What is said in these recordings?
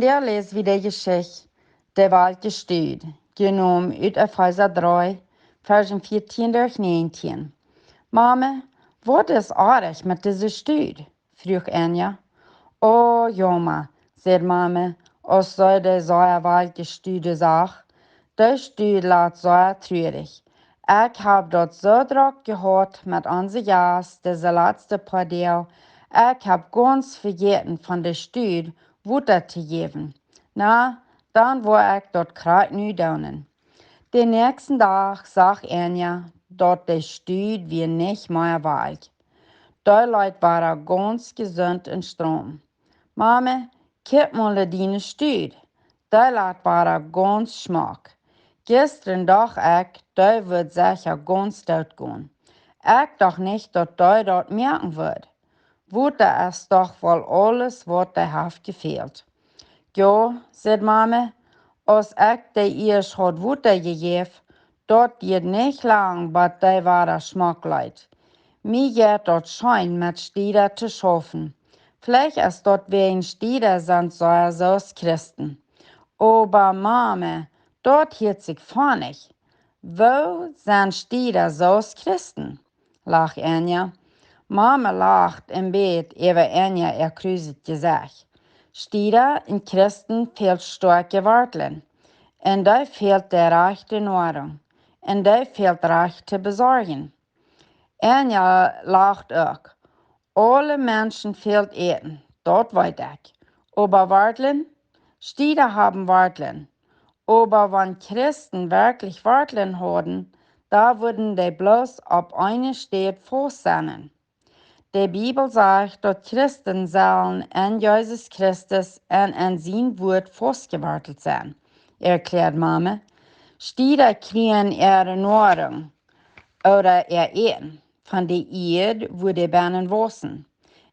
Vandaar lees wie de Geschichte der Waldgestüt, genommen uit Epheser 3, Versen 14 durch 19. Mama, wat is aardig met deze stuut? Vroeg Anja. Oh, Joma, zei mama, als zij de zeer Waldgestüde zag. De stuut laat zeer treurig. Ik heb dat zo druk gehad met onze jas, deze laatste paar dagen. Ik heb ganz vergeten van de stuut water te geven. Na, dan wou ik dat kruid nu doen. Den nächsten Tag zag Anja, dat de stuut weer niet meer wald. De Leute waren ganz gesund en stroom. Mama, kijk mal die stuut. De laat waren ganz schmack. Gestern dacht ik, die wird sicher ganz dood gaan. Ik dacht niet dat die dat merken wird. Water is toch wel alles wat die heeft gefehlt. Ja, zei mama, als ik die eerst had water gegeven, dat geht niet lang, maar die waren smakelijk. Mir geht dat schein met Stieder te schaffen. Vielleicht ist dort wegen Stieder sind so als Christen. Aber Mama, dort hielt sich vornig. Wo sind Stieder so als Christen? Lacht Anja. Mama lacht im Bett über Anja ihr kruzet Gesicht. Stieder in Christen fehlt starke Worteln. En da fehlt der rechte Nahrung. En da fehlt rechte Besorgen. Anja lacht ook. Alle Menschen fehlt eten, dat weet ik. Aber Worteln? Stieder haben Worteln. Aber wenn Christen wirklich Worteln haben, da würden die bloß auf eine Stadt fest sein. Die Bibel sagt, dass Christen sollen in Jesus Christus und in sein Wort festgewurzelt sein, erklärt Mama. Stieder kriegen ihre Nahrung oder ihr Eten von der Erde, wo die Beinen wachsen.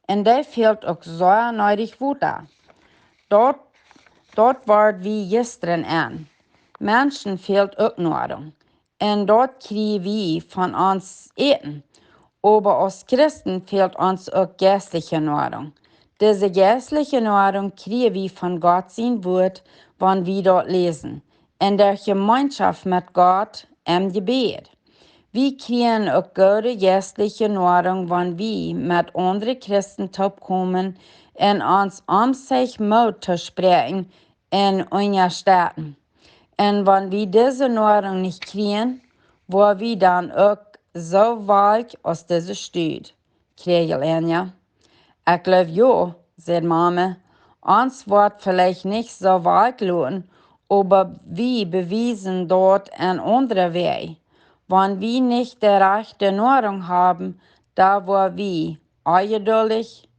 Und da fehlt auch sehr nötig Futter. Dort wird wie gestern an. Menschen fehlt auch Nahrung. Und dort kriegen wir von uns Eten. Aber als Christen fehlt uns auch geistliche Nahrung. Diese geistliche Nahrung kriegen wir von Gott sein Wort, wenn wir dort lesen. In der Gemeinschaft mit Gott im Gebet. Wir kriegen auch gute geistliche Nahrung, wenn wir mit anderen Christen kommen und uns sich Mut zu sprechen in unseren Städten. Und wenn wir diese Nahrung nicht kriegen, wo wir dann auch so weit aus dieser Stadt, kriegen Anja. Ich glaube ja, sagt Mama. Uns wird vielleicht nicht so weit lohnen, aber wir beweisen dort einen anderen Weg. Wenn wir nicht die rechte Nahrung haben, da wo wir ungeduldig,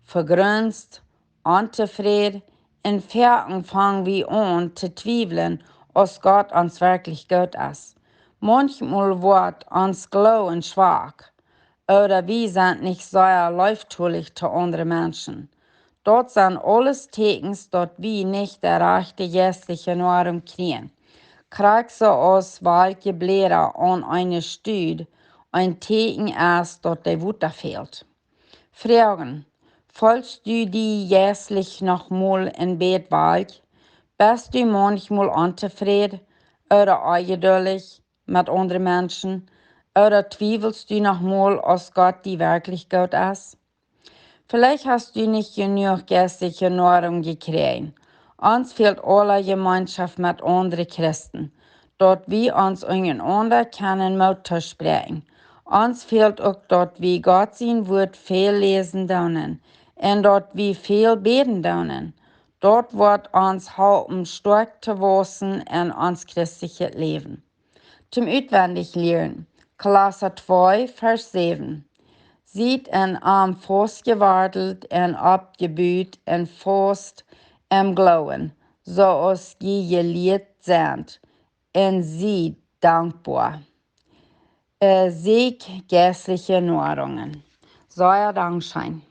vergrunzt, unzufrieden, in Ferien fangen wir an zu zweifeln, ob Gott uns wirklich gut ist. Manchmal wird uns Glauben schwach, oder wir sind nicht sehr leuchtturlich zu anderen Menschen. Dort sind alles Tekens, dass wir nicht die rechte geistliche Nahrung kriegen. Kriegst du aus welche Blätter an eine Stude ein Teken ist, dass der Wutter fehlt. Fragen. Folgst du die jährlich noch mal in Bett wald? Bist du manchmal unzufrieden oder ungeduldig mit anderen Menschen? Oder zweifelst du noch mal, dass Gott die wirklich gut ist? Vielleicht hast du nicht genug geistliche Nahrung gekriegt. Uns fehlt alle Gemeinschaft mit anderen Christen. Dort wir uns untereinander können Mut zu sprechen. Uns fehlt auch dort wir Gott sein Wort viel lesen dürfen. Und dort wir viel beten dürfen. Dort wird uns helfen, stark zu wachsen in uns christliches Leben. Zum Utwendig lernen. Klasse 2, Vers 7. Sieht en arm vastgewartelt en abgebüht en fast im Glauben, zoals je geleerd zijt, en sie dankbar. Sieg geistliche Nahrungen. Sei Dank sein.